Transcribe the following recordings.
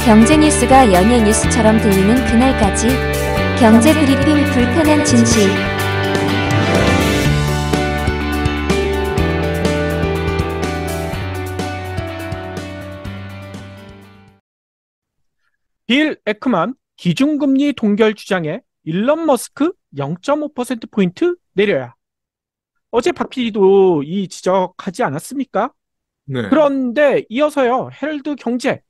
경제 뉴스가 연예 뉴스처럼 들리는 그날까지 경제 브리핑 불편한 진실. 빌 에크만 기준금리 동결 주장에 일론 머스크 0.5%포인트 내려야. 어제 박 PD도 이 지적하지 않았습니까? 네. 그런데 이어서요, 헤럴드 경제,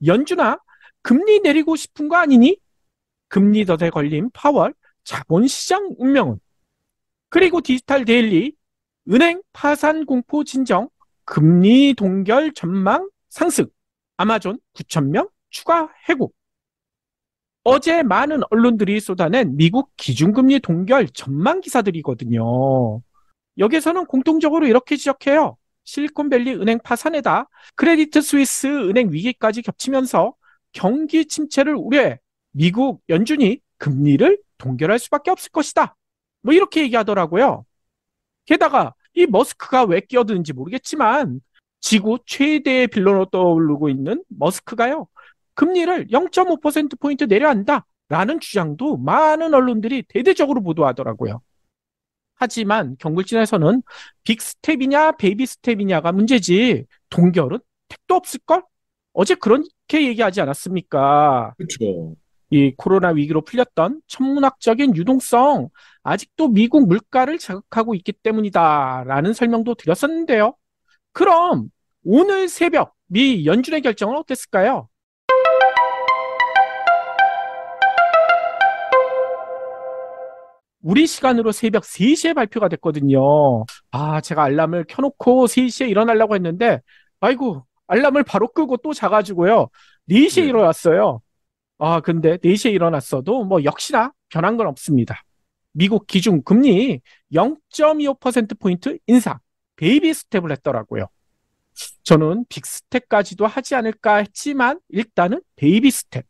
연준아, 금리 내리고 싶은 거 아니니? 금리 덫에 걸린 파월, 자본시장 운명은? 그리고 디지털 데일리, 은행 파산 공포 진정, 금리 동결 전망 상승, 아마존 9,000명 추가 해고. 어제 많은 언론들이 쏟아낸 미국 기준금리 동결 전망 기사들이거든요. 여기서는 공통적으로 이렇게 지적해요. 실리콘밸리 은행 파산에다 크레디트 스위스 은행 위기까지 겹치면서 경기 침체를 우려해 미국 연준이 금리를 동결할 수밖에 없을 것이다. 뭐 이렇게 얘기하더라고요. 게다가 이 머스크가 왜 끼어드는지 모르겠지만 지구 최대의 빌런으로 떠오르고 있는 머스크가요. 금리를 0.5%포인트 내려 한다라는 주장도 많은 언론들이 대대적으로 보도하더라고요. 하지만 경불진에서는 빅스텝이냐 베이비 스텝이냐가 문제지 동결은 택도 없을걸? 어제 그렇게 얘기하지 않았습니까? 그렇죠. 이 코로나 위기로 풀렸던 천문학적인 유동성, 아직도 미국 물가를 자극하고 있기 때문이다라는 설명도 드렸었는데요. 그럼 오늘 새벽 미 연준의 결정은 어땠을까요? 우리 시간으로 새벽 3시에 발표가 됐거든요. 제가 알람을 켜놓고 3시에 일어나려고 했는데, 아이고, 알람을 바로 끄고 또 자가지고요. 4시에 네. 일어났어요. 근데 4시에 일어났어도 뭐 역시나 변한 건 없습니다. 미국 기준 금리 0.25%포인트 인상, 베이비 스텝을 했더라고요. 저는 빅 스텝까지도 하지 않을까 했지만 일단은 베이비 스텝.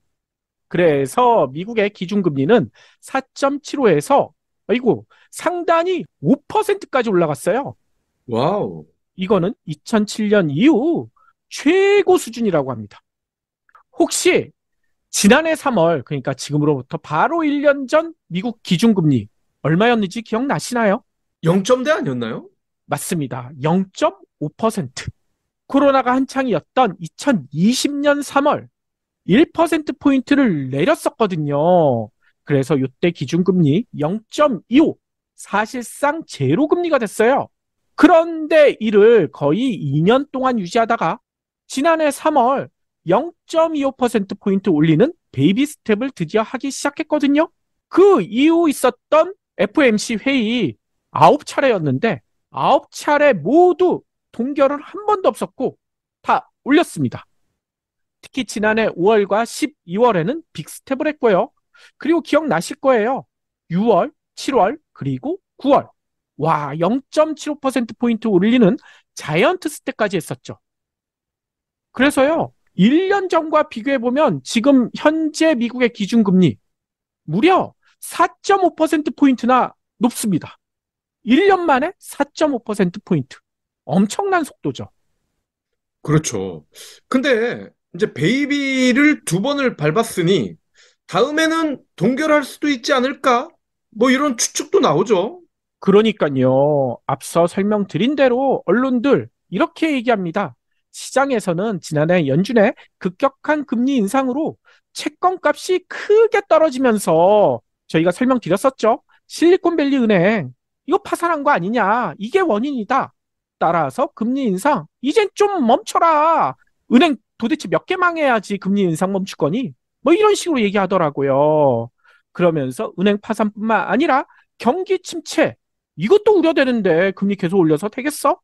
그래서 미국의 기준금리는 4.75에서 아이고 상단이 5%까지 올라갔어요. 와우. 이거는 2007년 이후 최고 수준이라고 합니다. 혹시 지난해 3월, 그러니까 지금으로부터 바로 1년 전 미국 기준금리 얼마였는지 기억나시나요? 0점대 아니었나요? 맞습니다. 0.5%. 코로나가 한창이었던 2020년 3월 1%포인트를 내렸었거든요. 그래서 이때 기준금리 0.25, 사실상 제로금리가 됐어요. 그런데 이를 거의 2년 동안 유지하다가 지난해 3월 0.25%포인트 올리는 베이비 스텝을 드디어 하기 시작했거든요. 그 이후 있었던 FOMC 회의 9차례였는데 9차례 모두 동결은 한 번도 없었고 다 올렸습니다. 특히 지난해 5월과 12월에는 빅스텝을 했고요. 그리고 기억나실 거예요. 6월, 7월, 그리고 9월. 와, 0.75%포인트 올리는 자이언트 스텝까지 했었죠. 그래서요, 1년 전과 비교해보면 지금 현재 미국의 기준금리 무려 4.5%포인트나 높습니다. 1년 만에 4.5%포인트. 엄청난 속도죠. 그렇죠. 근데 이제 베이비를 2번을 밟았으니 다음에는 동결할 수도 있지 않을까? 뭐 이런 추측도 나오죠. 그러니까요. 앞서 설명드린 대로 언론들 이렇게 얘기합니다. 시장에서는 지난해 연준의 급격한 금리 인상으로 채권값이 크게 떨어지면서 저희가 설명드렸었죠. 실리콘밸리 은행 이거 파산한 거 아니냐. 이게 원인이다. 따라서 금리 인상 이젠 좀 멈춰라. 은행 도대체 몇 개 망해야지 금리 인상 멈출 거니? 뭐 이런 식으로 얘기하더라고요. 그러면서 은행 파산뿐만 아니라 경기 침체 이것도 우려되는데 금리 계속 올려서 되겠어?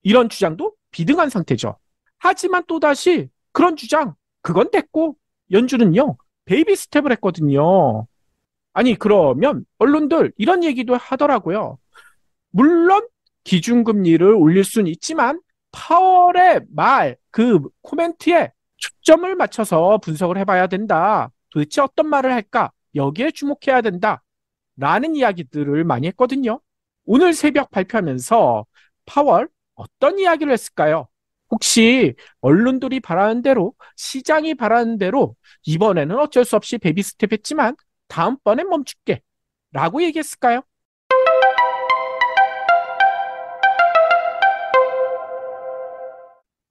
이런 주장도 비등한 상태죠. 하지만 또다시 그런 주장, 그건 됐고 연준은요, 베이비 스텝을 했거든요. 아니 그러면 언론들 이런 얘기도 하더라고요. 물론 기준금리를 올릴 수는 있지만 파월의 말, 그 코멘트에 초점을 맞춰서 분석을 해봐야 된다. 도대체 어떤 말을 할까? 여기에 주목해야 된다. 라는 이야기들을 많이 했거든요. 오늘 새벽 발표하면서 파월 어떤 이야기를 했을까요? 혹시 언론들이 바라는 대로, 시장이 바라는 대로 이번에는 어쩔 수 없이 베이비 스텝 했지만 다음번엔 멈출게 라고 얘기했을까요?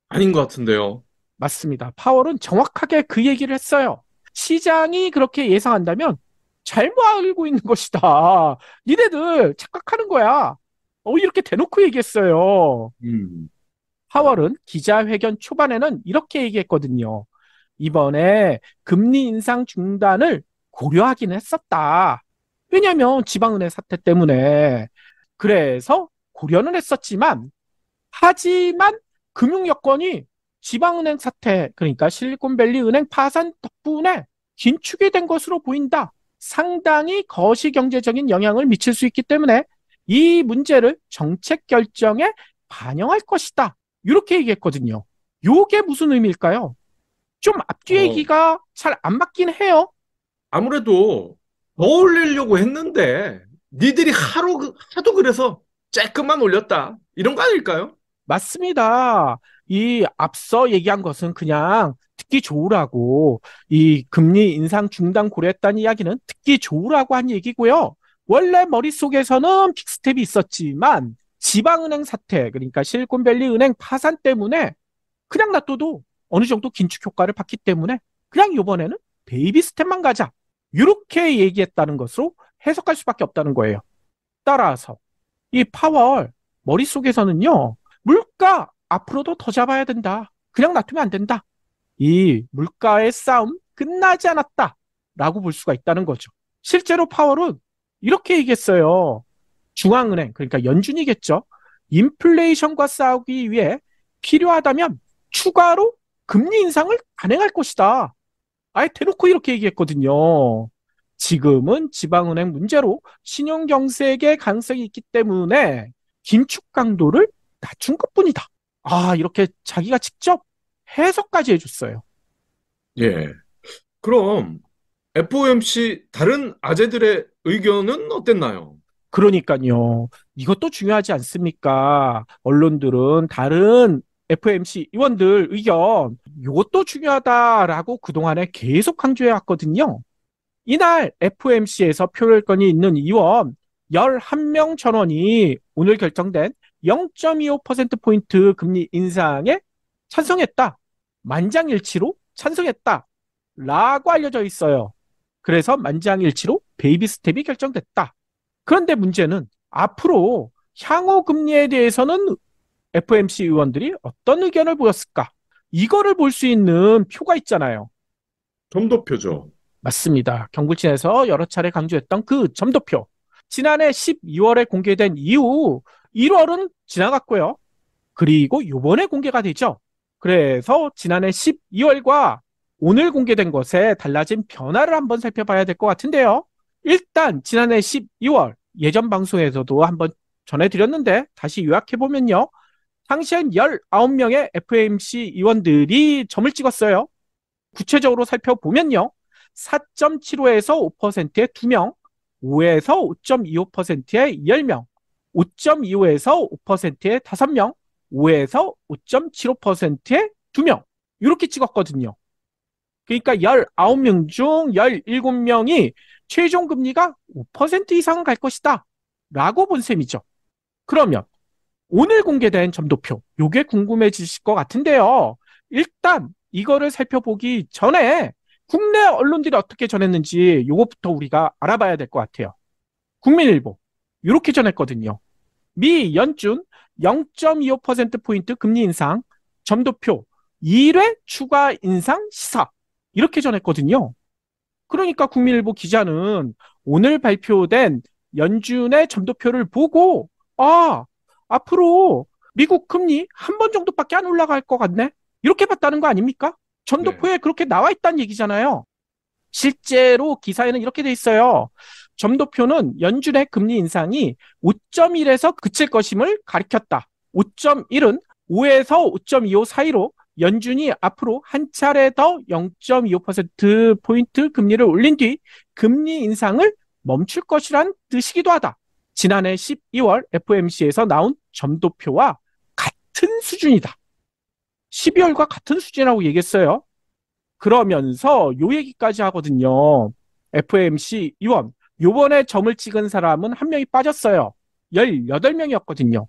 아닌 것 같은데요. 맞습니다. 파월은 정확하게 그 얘기를 했어요. 시장이 그렇게 예상한다면 잘못 알고 있는 것이다. 니네들 착각하는 거야. 이렇게 대놓고 얘기했어요. 음. 파월은 기자회견 초반에는 이렇게 얘기했거든요. 이번에 금리 인상 중단을 고려하기는 했었다. 왜냐하면 지방은행 사태 때문에. 그래서 고려는 했었지만, 하지만 금융 여건이 지방은행 사태, 그러니까 실리콘밸리 은행 파산 덕분에 긴축이 된 것으로 보인다. 상당히 거시경제적인 영향을 미칠 수 있기 때문에 이 문제를 정책 결정에 반영할 것이다. 이렇게 얘기했거든요. 요게 무슨 의미일까요? 좀 앞뒤 어, 얘기가 잘 안 맞긴 해요. 아무래도 더 올리려고 했는데 니들이 하도 그래서 쬐끔만 올렸다. 이런 거 아닐까요? 맞습니다. 이 앞서 얘기한 것은 그냥 듣기 좋으라고, 이 금리 인상 중단 고려했다는 이야기는 듣기 좋으라고 한 얘기고요. 원래 머릿속에서는 빅스텝이 있었지만 지방은행 사태, 그러니까 실리콘밸리 은행 파산 때문에 그냥 놔둬도 어느 정도 긴축 효과를 받기 때문에 그냥 이번에는 베이비 스텝만 가자. 이렇게 얘기했다는 것으로 해석할 수밖에 없다는 거예요. 따라서 이 파월 머릿속에서는요, 물가 앞으로도 더 잡아야 된다. 그냥 놔두면 안 된다. 이 물가의 싸움 끝나지 않았다. 라고 볼 수가 있다는 거죠. 실제로 파월은 이렇게 얘기했어요. 중앙은행, 그러니까 연준이겠죠. 인플레이션과 싸우기 위해 필요하다면 추가로 금리 인상을 단행할 것이다. 아예 대놓고 이렇게 얘기했거든요. 지금은 지방은행 문제로 신용경색의 가능성이 있기 때문에 긴축 강도를 낮춘 것뿐이다. 이렇게 자기가 직접 해석까지 해줬어요. 예. 그럼 FOMC 다른 아재들의 의견은 어땠나요? 그러니까요. 이것도 중요하지 않습니까? 언론들은 다른 FOMC 의원들 의견, 이것도 중요하다라고 그동안에 계속 강조해 왔거든요. 이날 FOMC에서 표결권이 있는 의원 11명 전원이 오늘 결정된 0.25%포인트 금리 인상에 찬성했다. 만장일치로 찬성했다. 라고 알려져 있어요. 그래서 만장일치로 베이비 스텝이 결정됐다. 그런데 문제는 앞으로 향후 금리에 대해서는 FOMC 의원들이 어떤 의견을 보였을까? 이거를 볼 수 있는 표가 있잖아요. 점도표죠. 맞습니다. 경부친에서 여러 차례 강조했던 그 점도표. 지난해 12월에 공개된 이후 1월은 지나갔고요. 그리고 이번에 공개가 되죠. 그래서 지난해 12월과 오늘 공개된 것에 달라진 변화를 한번 살펴봐야 될 것 같은데요. 일단 지난해 12월 예전 방송에서도 한번 전해드렸는데 다시 요약해보면요. 당시엔 19명의 FOMC 의원들이 점을 찍었어요. 구체적으로 살펴보면요. 4.75에서 5%의 2명, 5에서 5.25%의 10명, 5.25에서 5%의 5명, 5에서 5.75%의 2명. 이렇게 찍었거든요. 그러니까 19명 중 17명이 최종 금리가 5% 이상은 갈 것이다. 라고 본 셈이죠. 그러면 오늘 공개된 점도표, 요게 궁금해지실 것 같은데요. 일단 이거를 살펴보기 전에 국내 언론들이 어떻게 전했는지 요것부터 우리가 알아봐야 될 것 같아요. 국민일보 이렇게 전했거든요. 미 연준 0.25%포인트 금리 인상, 점도표 1회 추가 인상 시사 이렇게 전했거든요. 그러니까 국민일보 기자는 오늘 발표된 연준의 점도표를 보고 앞으로 미국 금리 한 번 정도밖에 안 올라갈 것 같네? 이렇게 봤다는 거 아닙니까? 네. 점도표에 그렇게 나와 있다는 얘기잖아요. 실제로 기사에는 이렇게 돼 있어요. 점도표는 연준의 금리 인상이 5.1에서 그칠 것임을 가리켰다. 5.1은 5에서 5.25 사이로 연준이 앞으로 한 차례 더 0.25%포인트 금리를 올린 뒤 금리 인상을 멈출 것이란 뜻이기도 하다. 지난해 12월 FOMC에서 나온 점도표와 같은 수준이다. 12월과 같은 수준이라고 얘기했어요. 그러면서 요 얘기까지 하거든요. FOMC 의원, 요번에 점을 찍은 사람은 한 명이 빠졌어요. 18명이었거든요.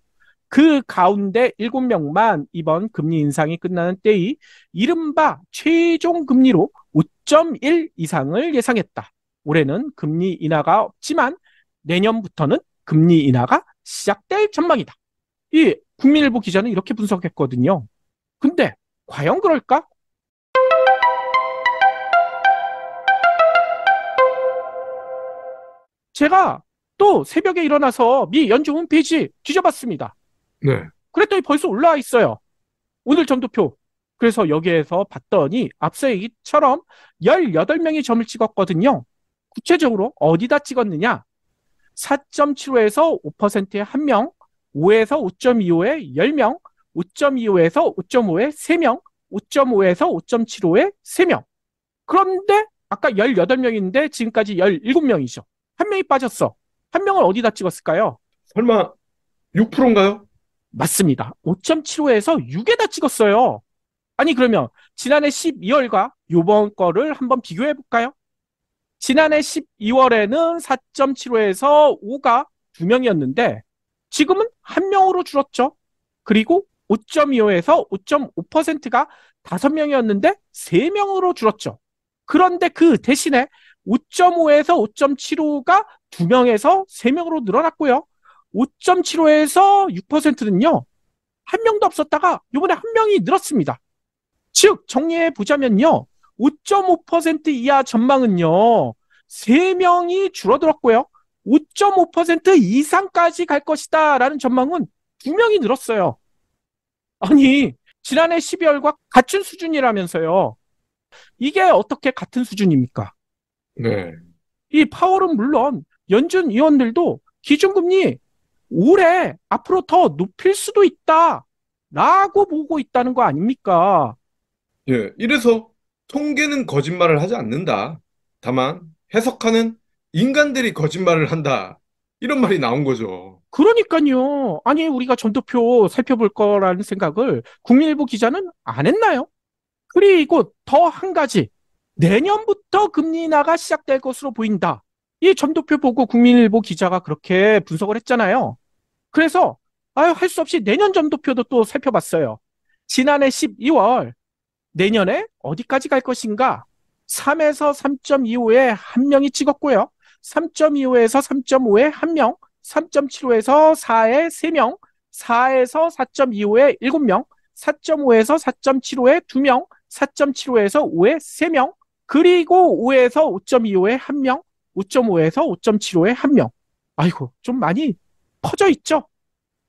그 가운데 7명만 이번 금리 인상이 끝나는 때의 이른바 최종 금리로 5.1 이상을 예상했다. 올해는 금리 인하가 없지만 내년부터는 금리 인하가 시작될 전망이다. 이 국민일보 기자는 이렇게 분석했거든요. 근데 과연 그럴까? 제가 또 새벽에 일어나서 미 연준 홈페이지 뒤져봤습니다. 네. 그랬더니 벌써 올라와 있어요. 오늘 점도표. 그래서 여기에서 봤더니 앞서 얘기처럼 18명이 점을 찍었거든요. 구체적으로 어디다 찍었느냐? 4.75에서 5%의 1명, 5에서 5.25의 10명, 5.25에서 5.5의 3명, 5.5에서 5.75의 3명. 그런데 아까 18명인데 지금까지 17명이죠. 한 명이 빠졌어. 한 명을 어디다 찍었을까요? 설마 6%인가요? 맞습니다. 5.75에서 6에다 찍었어요. 아니 그러면 지난해 12월과 요번 거를 한번 비교해 볼까요? 지난해 12월에는 4.75에서 5가 2명이었는데 지금은 1명으로 줄었죠. 그리고 5.25에서 5.5%가 5명이었는데 3명으로 줄었죠. 그런데 그 대신에 5.5에서 5.75가 2명에서 3명으로 늘어났고요. 5.75에서 6%는요. 한 명도 없었다가 이번에 한 명이 늘었습니다. 즉 정리해 보자면요. 5.5% 이하 전망은요. 3명이 줄어들었고요. 5.5% 이상까지 갈 것이다 라는 전망은 2명이 늘었어요. 아니 지난해 12월과 같은 수준이라면서요. 이게 어떻게 같은 수준입니까? 네. 이 파월은 물론 연준 위원들도 기준금리 올해 앞으로 더 높일 수도 있다라고 보고 있다는 거 아닙니까? 예. 이래서 통계는 거짓말을 하지 않는다. 다만 해석하는 인간들이 거짓말을 한다. 이런 말이 나온 거죠. 그러니까요. 아니 우리가 전도표 살펴볼 거라는 생각을 국민일보 기자는 안 했나요? 그리고 더 한 가지. 내년부터 금리 인하가 시작될 것으로 보인다. 이 점도표 보고 국민일보 기자가 그렇게 분석을 했잖아요. 그래서 할 수 없이 내년 점도표도 또 살펴봤어요. 지난해 12월 내년에 어디까지 갈 것인가? 3에서 3.25에 한 명이 찍었고요. 3.25에서 3.5에 한 명, 3.75에서 4에 3명, 4에서 4.25에 7명, 4.5에서 4.75에 2명, 4.75에서 5에 3명, 그리고 5에서 5.25에 한 명, 5.5에서 5.75에 한 명. 아이고, 좀 많이 퍼져 있죠?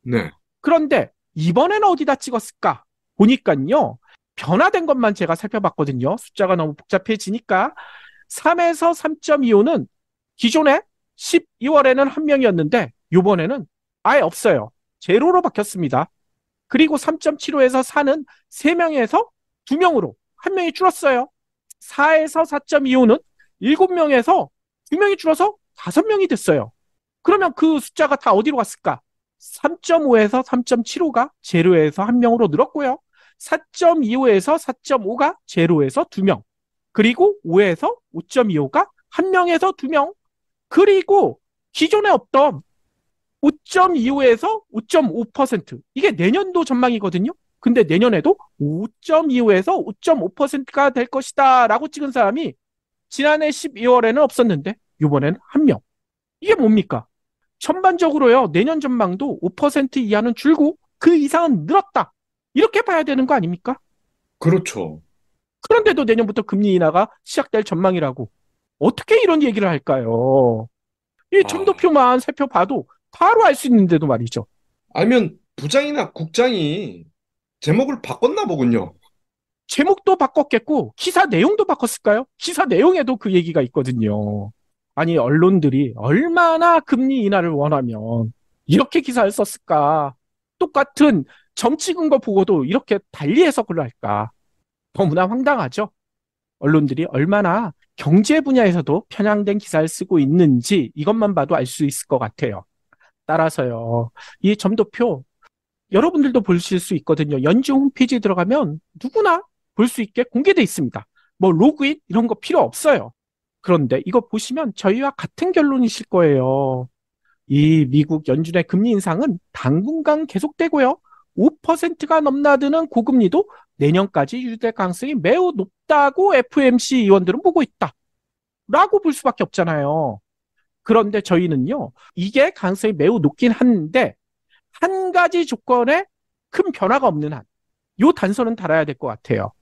네. 그런데 이번에는 어디다 찍었을까? 보니까요. 변화된 것만 제가 살펴봤거든요. 숫자가 너무 복잡해지니까. 3에서 3.25는 기존에 12월에는 한 명이었는데 이번에는 아예 없어요. 제로로 바뀌었습니다. 그리고 3.75에서 4는 3명에서 2명으로 한 명이 줄었어요. 4에서 4.25는 7명에서 2명이 줄어서 5명이 됐어요. 그러면 그 숫자가 다 어디로 갔을까? 3.5에서 3.75가 제로에서 한 명으로 늘었고요. 4.25에서 4.5가 제로에서 2명. 그리고 5에서 5.25가 한 명에서 2명. 그리고 기존에 없던 5.25에서 5.5%. 이게 내년도 전망이거든요. 근데 내년에도 5.25에서 5.5%가 될 것이다 라고 찍은 사람이 지난해 12월에는 없었는데 이번에는 한 명. 이게 뭡니까? 전반적으로요. 내년 전망도 5% 이하는 줄고 그 이상은 늘었다. 이렇게 봐야 되는 거 아닙니까? 그렇죠. 그런데도 내년부터 금리 인하가 시작될 전망이라고. 어떻게 이런 얘기를 할까요? 이 점도표만 살펴봐도 바로 알 수 있는데도 말이죠. 아니면 부장이나 국장이 제목을 바꿨나 보군요. 제목도 바꿨겠고 기사 내용도 바꿨을까요? 기사 내용에도 그 얘기가 있거든요. 아니 언론들이 얼마나 금리 인하를 원하면 이렇게 기사를 썼을까? 똑같은 점 찍은 거 보고도 이렇게 달리 해석을 할까? 너무나 황당하죠? 언론들이 얼마나 경제 분야에서도 편향된 기사를 쓰고 있는지 이것만 봐도 알 수 있을 것 같아요. 따라서요, 이 점도표 여러분들도 보실 수 있거든요. 연준 홈페이지 들어가면 누구나 볼 수 있게 공개돼 있습니다. 뭐 로그인 이런 거 필요 없어요. 그런데 이거 보시면 저희와 같은 결론이실 거예요. 이 미국 연준의 금리 인상은 당분간 계속되고요. 5%가 넘나드는 고금리도 내년까지 유지될 가능성이 매우 높다고 FOMC 의원들은 보고 있다. 라고 볼 수밖에 없잖아요. 그런데 저희는요, 이게 가능성이 매우 높긴 한데, 한 가지 조건에 큰 변화가 없는 한, 요 단서는 달아야 될 것 같아요.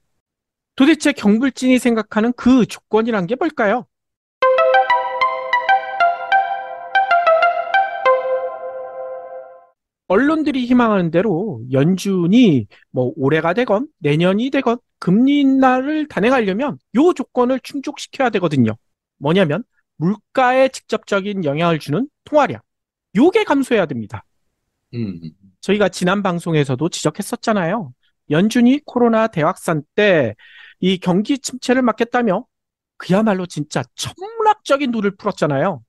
도대체 경불진이 생각하는 그 조건이란 게 뭘까요? 언론들이 희망하는 대로 연준이 뭐 올해가 되건 내년이 되건 금리 인하를 단행하려면 요 조건을 충족시켜야 되거든요. 뭐냐면 물가에 직접적인 영향을 주는 통화량. 요게 감소해야 됩니다. 음, 저희가 지난 방송에서도 지적했었잖아요. 연준이 코로나 대확산 때 이 경기 침체를 막겠다며 그야말로 진짜 천문학적인 돈을 풀었잖아요.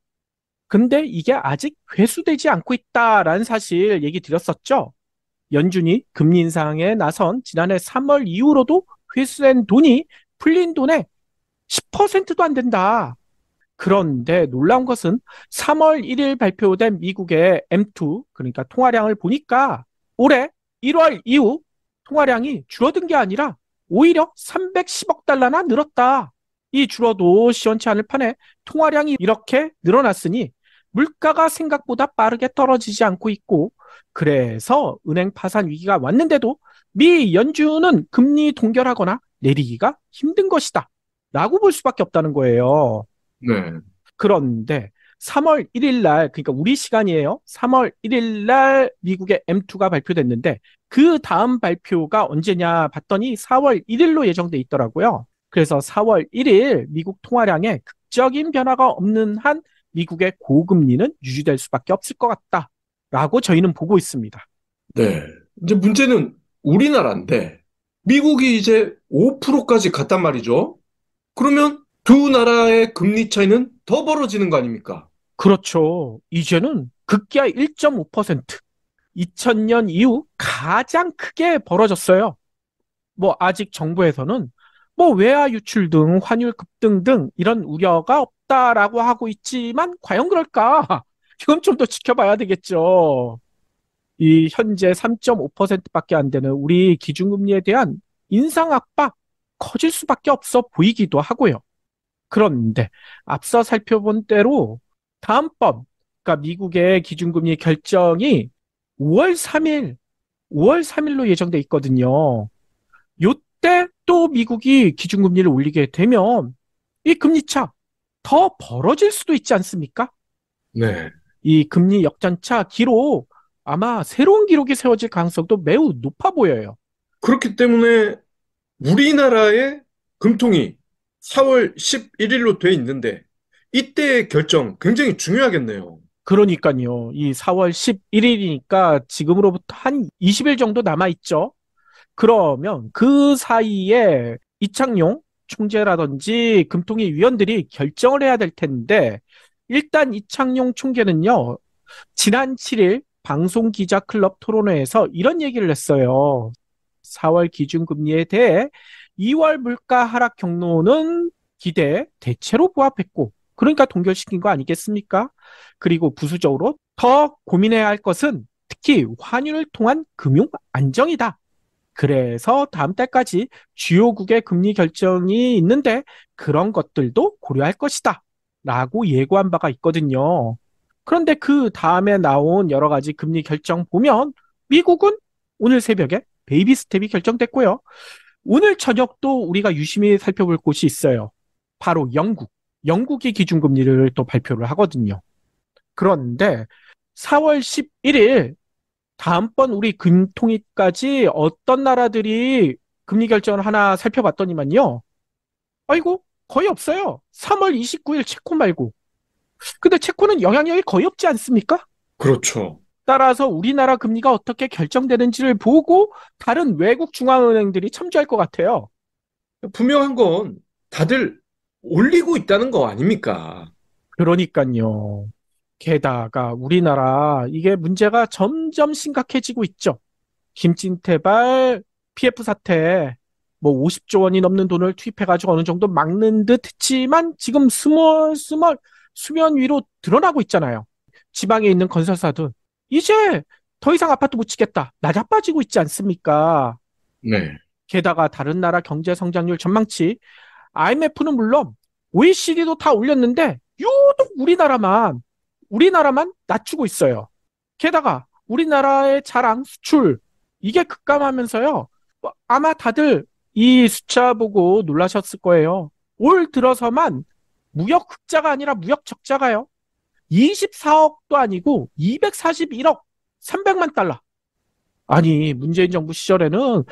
근데 이게 아직 회수되지 않고 있다라는 사실 얘기 드렸었죠. 연준이 금리 인상에 나선 지난해 3월 이후로도 회수된 돈이 풀린 돈의 10%도 안 된다. 그런데 놀라운 것은 3월 1일 발표된 미국의 M2, 그러니까 통화량을 보니까 올해 1월 이후 통화량이 줄어든 게 아니라 오히려 310억 달러나 늘었다. 이 줄어도 시원치 않을 판에 통화량이 이렇게 늘어났으니 물가가 생각보다 빠르게 떨어지지 않고 있고, 그래서 은행 파산 위기가 왔는데도 미 연준은 금리 동결하거나 내리기가 힘든 것이다. 라고 볼 수밖에 없다는 거예요. 네. 그런데 3월 1일 날, 그러니까 우리 시간이에요. 3월 1일 날 미국의 M2가 발표됐는데 그 다음 발표가 언제냐 봤더니 4월 1일로 예정돼 있더라고요. 그래서 4월 1일 미국 통화량에 극적인 변화가 없는 한 미국의 고금리는 유지될 수밖에 없을 것 같다라고 저희는 보고 있습니다. 네. 이제 문제는 우리나라인데, 미국이 이제 5%까지 갔단 말이죠. 그러면 두 나라의 금리 차이는 더 벌어지는 거 아닙니까? 그렇죠. 이제는 급기야 1.5%. 2000년 이후 가장 크게 벌어졌어요. 뭐 아직 정부에서는 뭐 외화 유출 등 환율 급등 등 이런 우려가 없다라고 하고 있지만 과연 그럴까? 이건 좀 더 지켜봐야 되겠죠. 이 현재 3.5%밖에 안 되는 우리 기준금리에 대한 인상 압박 커질 수밖에 없어 보이기도 하고요. 그런데 앞서 살펴본 대로 다음번, 그러니까 미국의 기준금리 결정이 5월 3일, 5월 3일로 예정돼 있거든요. 요때 또 미국이 기준금리를 올리게 되면 이 금리차 더 벌어질 수도 있지 않습니까? 네. 이 금리 역전차 기록 아마 새로운 기록이 세워질 가능성도 매우 높아 보여요. 그렇기 때문에 우리나라의 금통이 4월 11일로 돼 있는데, 이때의 결정 굉장히 중요하겠네요. 그러니까요. 이 4월 11일이니까 지금으로부터 한 20일 정도 남아있죠. 그러면 그 사이에 이창용 총재라든지 금통위 위원들이 결정을 해야 될 텐데, 일단 이창용 총재는요, 지난 7일 방송기자클럽 토론회에서 이런 얘기를 했어요. 4월 기준금리에 대해 2월 물가 하락 경로는 기대에 대체로 부합했고, 그러니까 동결시킨 거 아니겠습니까? 그리고 부수적으로 더 고민해야 할 것은 특히 환율을 통한 금융 안정이다. 그래서 다음 달까지 주요국의 금리 결정이 있는데 그런 것들도 고려할 것이다. 라고 예고한 바가 있거든요. 그런데 그 다음에 나온 여러 가지 금리 결정 보면 미국은 오늘 새벽에 베이비 스텝이 결정됐고요. 오늘 저녁도 우리가 유심히 살펴볼 곳이 있어요. 바로 영국. 영국이 기준금리를 또 발표를 하거든요. 그런데 4월 11일 다음번 우리 금통위까지 어떤 나라들이 금리 결정을 하나 살펴봤더니만요. 아이고, 거의 없어요. 3월 29일 체코 말고. 근데 체코는 영향력이 거의 없지 않습니까? 그렇죠. 따라서 우리나라 금리가 어떻게 결정되는지를 보고 다른 외국 중앙은행들이 참조할 것 같아요. 분명한 건 다들 올리고 있다는 거 아닙니까? 그러니까요. 게다가 우리나라 이게 문제가 점점 심각해지고 있죠. 김진태발 PF 사태 뭐 50조 원이 넘는 돈을 투입해가지고 어느 정도 막는 듯 했지만 지금 스멀스멀 수면 위로 드러나고 있잖아요. 지방에 있는 건설사들 이제 더 이상 아파트 못 짓겠다. 나자빠지고 있지 않습니까? 네. 게다가 다른 나라 경제 성장률 전망치 IMF는 물론 OECD도 다 올렸는데 유독 우리나라만 낮추고 있어요. 게다가 우리나라의 자랑 수출 이게 급감하면서요. 아마 다들 이 숫자 보고 놀라셨을 거예요. 올 들어서만 무역 흑자가 아니라 무역 적자가요. 24억도 아니고 241억 300만 달러. 아니 문재인 정부 시절에는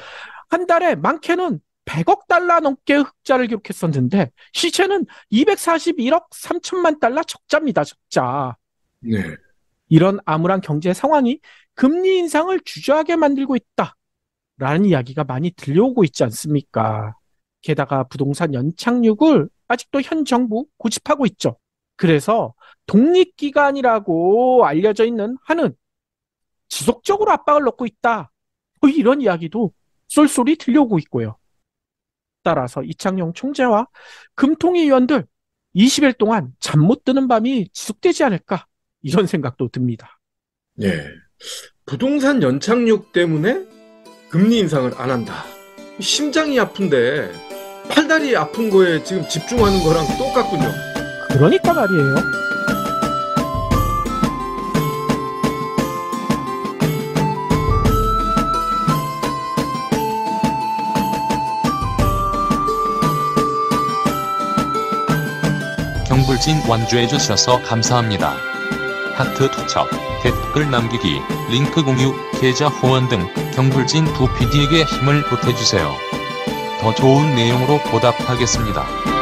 한 달에 많게는 100억 달러 넘게 흑자를 기록했었는데 시세는 241억 3천만 달러 적자입니다. 적자. 네. 이런 암울한 경제 상황이 금리 인상을 주저하게 만들고 있다라는 이야기가 많이 들려오고 있지 않습니까? 게다가 부동산 연착륙을 아직도 현 정부 고집하고 있죠. 그래서 독립기관이라고 알려져 있는 한은 지속적으로 압박을 넣고 있다. 뭐 이런 이야기도 쏠쏠이 들려오고 있고요. 따라서 이창용 총재와 금통위 의원들 20일 동안 잠 못 드는 밤이 지속되지 않을까 이런 생각도 듭니다. 예. 부동산 연착륙 때문에 금리 인상을 안 한다. 심장이 아픈데 팔다리 아픈 거에 지금 집중하는 거랑 똑같군요. 그러니까 말이에요. 경불진 완주해 주셔서 감사합니다. 하트 투척, 댓글 남기기, 링크 공유, 계좌 후원 등 경불진 2PD에게 힘을 보태주세요. 더 좋은 내용으로 보답하겠습니다.